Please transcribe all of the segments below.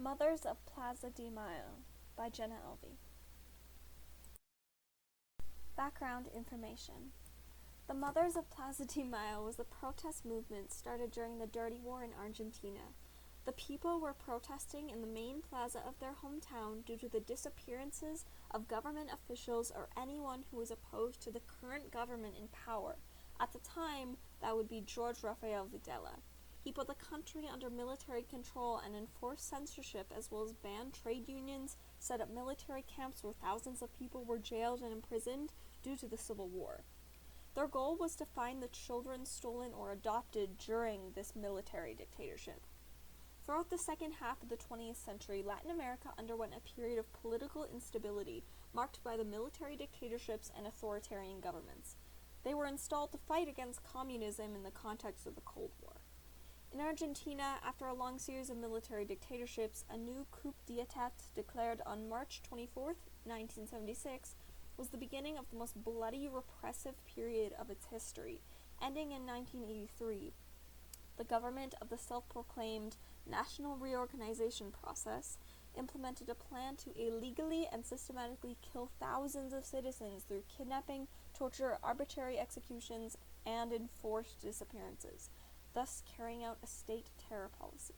Mothers of Plaza De Mayo by Jenna Elvey. Background information. The Mothers of Plaza De Mayo was a protest movement started during the Dirty War in Argentina. The people were protesting in the main plaza of their hometown due to the disappearances of government officials or anyone who was opposed to the current government in power. At the time, that would be George Rafael Videla. He put the country under military control and enforced censorship, as well as banned trade unions, set up military camps where thousands of people were jailed and imprisoned due to the Civil War. Their goal was to find the children stolen or adopted during this military dictatorship. Throughout the second half of the 20th century, Latin America underwent a period of political instability marked by the military dictatorships and authoritarian governments. They were installed to fight against communism in the context of the Cold War. In Argentina, after a long series of military dictatorships, a new coup d'etat declared on March 24, 1976, was the beginning of the most bloody, repressive period of its history, ending in 1983. The government of the self-proclaimed National Reorganization Process implemented a plan to illegally and systematically kill thousands of citizens through kidnapping, torture, arbitrary executions, and enforced disappearances, thus carrying out a state terror policy.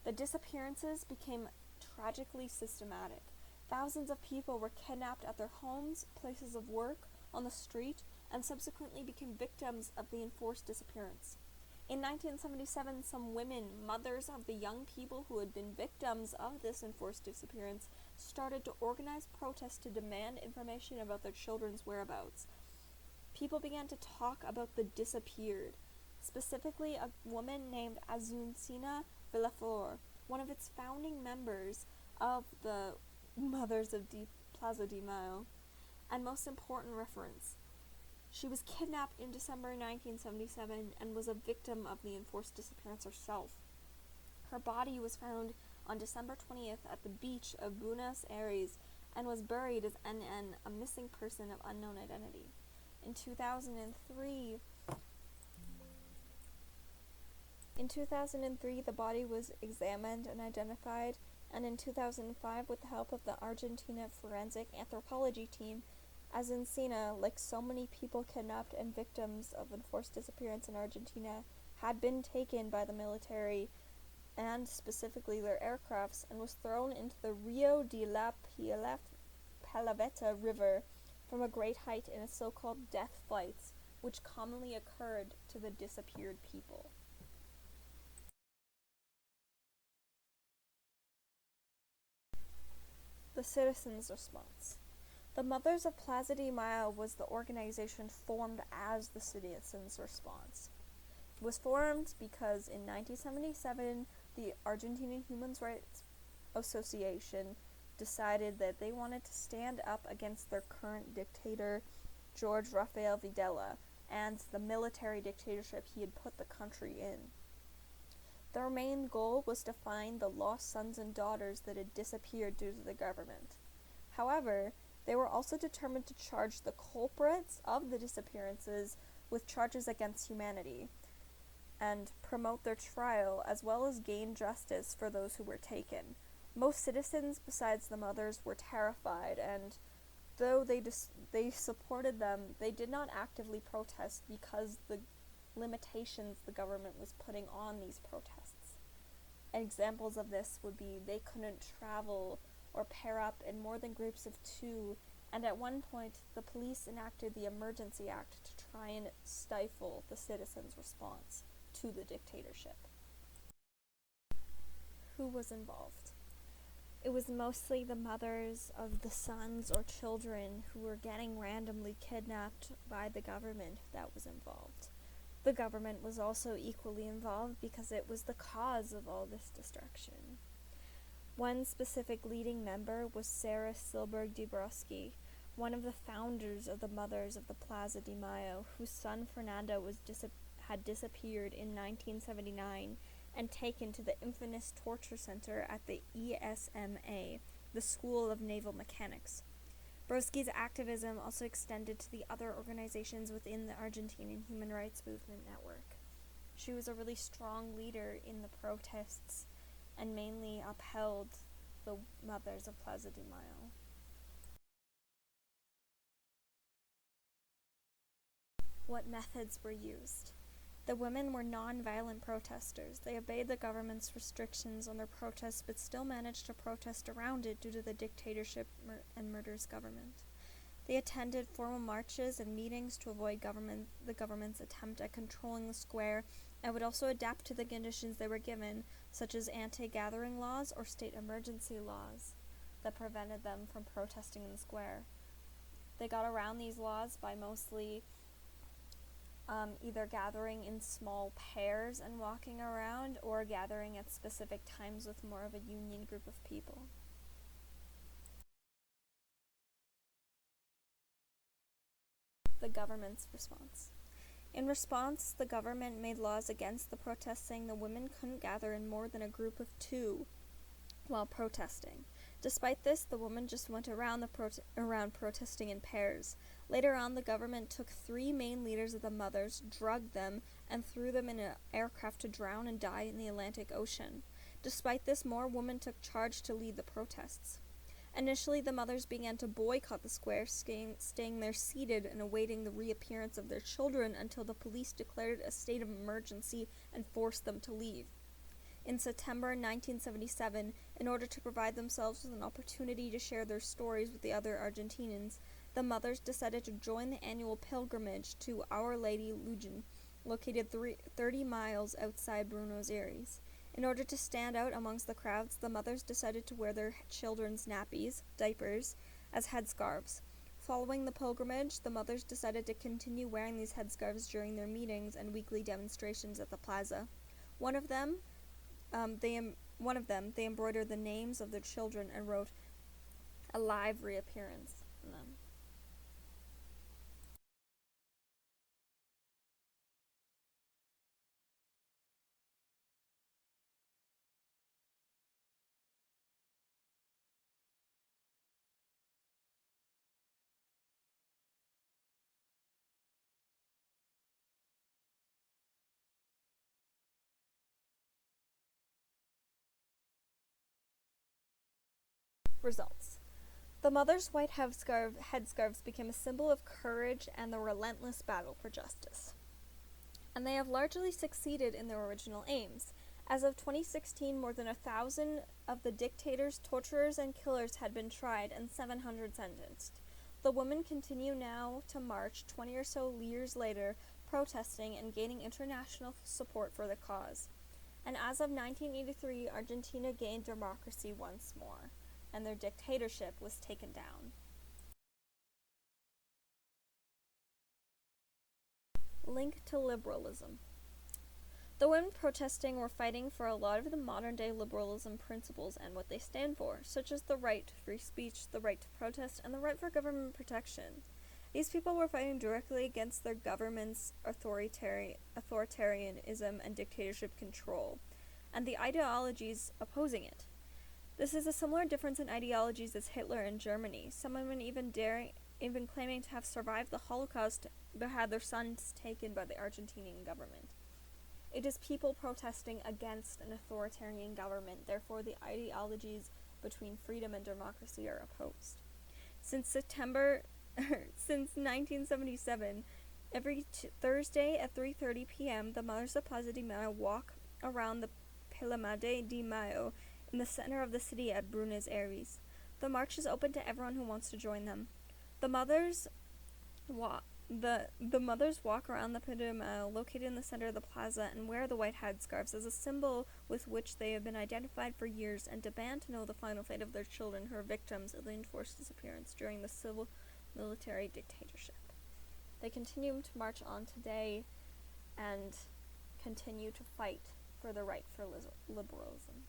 The disappearances became tragically systematic. Thousands of people were kidnapped at their homes, places of work, on the street, and subsequently became victims of the enforced disappearance. In 1977, some women, mothers of the young people who had been victims of this enforced disappearance, started to organize protests to demand information about their children's whereabouts. People began to talk about the disappeared, specifically a woman named Azucena Villaflor, one of its founding members of the Mothers of Plaza De Mayo, and most important reference. She was kidnapped in December 1977 and was a victim of the enforced disappearance herself. Her body was found on December 20th at the beach of Buenos Aires and was buried as NN, a missing person of unknown identity. In 2003, the body was examined and identified, and in 2005, with the help of the Argentina Forensic Anthropology team, Azucena, like so many people kidnapped and victims of enforced disappearance in Argentina, had been taken by the military and specifically their aircrafts and was thrown into the Rio de la Palaveta River from a great height in a so-called death flights, which commonly occurred to the disappeared people. The citizens' response. The Mothers of Plaza De Mayo was the organization formed as the citizens' response. It was formed because in 1977, the Argentine Human Rights Association decided that they wanted to stand up against their current dictator, George Rafael Videla, and the military dictatorship he had put the country in. Their main goal was to find the lost sons and daughters that had disappeared due to the government. However, they were also determined to charge the culprits of the disappearances with charges against humanity and promote their trial, as well as gain justice for those who were taken. Most citizens, besides the mothers, were terrified, and though they supported them, they did not actively protest because the limitations the government was putting on these protests. Examples of this would be they couldn't travel or pair up in more than groups of two, and at one point the police enacted the Emergency Act to try and stifle the citizens' response to the dictatorship. Who was involved? It was mostly the mothers of the sons or children who were getting randomly kidnapped by the government that was involved. The government was also equally involved because it was the cause of all this destruction. One specific leading member was Sarah Silberg Dabrowski, one of the founders of the Mothers of the Plaza De Mayo, whose son Fernando had disappeared in 1979 and taken to the infamous torture center at the ESMA, the School of Naval Mechanics. Broski's activism also extended to the other organizations within the Argentinian human rights movement network. She was a really strong leader in the protests and mainly upheld the mothers of Plaza de Mayo. What methods were used? The women were non-violent protesters. They obeyed the government's restrictions on their protests but still managed to protest around it due to the dictatorship and murderous government. They attended formal marches and meetings to avoid the government's attempt at controlling the square, and would also adapt to the conditions they were given, such as anti-gathering laws or state emergency laws that prevented them from protesting in the square. They got around these laws by mostly either gathering in small pairs and walking around, or gathering at specific times with more of a union group of people. The government's response. In response, the government made laws against the protests, saying the women couldn't gather in more than a group of 2 while protesting. Despite this, the women just went around protesting in pairs. Later on, the government took 3 main leaders of the mothers, drugged them, and threw them in an aircraft to drown and die in the Atlantic Ocean. Despite this, more women took charge to lead the protests. Initially, the mothers began to boycott the square, staying there seated and awaiting the reappearance of their children until the police declared a state of emergency and forced them to leave. In September 1977, in order to provide themselves with an opportunity to share their stories with the other Argentinians, the mothers decided to join the annual pilgrimage to Our Lady Lujan, located 30 miles outside Buenos Aires. In order to stand out amongst the crowds, the mothers decided to wear their children's nappies, diapers, as headscarves. Following the pilgrimage, the mothers decided to continue wearing these headscarves during their meetings and weekly demonstrations at the plaza. One of them, they embroidered the names of their children and wrote "A live reappearance" on them. Results. The mothers' white headscarves became a symbol of courage and the relentless battle for justice. And they have largely succeeded in their original aims. As of 2016, more than 1,000 of the dictators, torturers, and killers had been tried and 700 sentenced. The women continue now to march 20 or so years later, protesting and gaining international support for the cause. And as of 1983, Argentina gained democracy once more, and their dictatorship was taken down. Link to liberalism. The women protesting were fighting for a lot of the modern-day liberalism principles and what they stand for, such as the right to free speech, the right to protest, and the right for government protection. These people were fighting directly against their government's authoritarianism and dictatorship control, and the ideologies opposing it. This is a similar difference in ideologies as Hitler in Germany. Some women even claiming to have survived the Holocaust but had their sons taken by the Argentinian government. It is people protesting against an authoritarian government, therefore the ideologies between freedom and democracy are opposed. Since 1977, every Thursday at 3:30 p.m., the Mothers of Plaza de Mayo walk around the Plaza de Mayo in the center of the city at Buenos Aires. The march is open to everyone who wants to join them. The mothers walk around the Plaza de Mayo, located in the center of the plaza, and wear the white headscarves as a symbol with which they have been identified for years, and demand to know the final fate of their children who are victims of the enforced disappearance during the civil military dictatorship. They continue to march on today and continue to fight for the right for liberalism.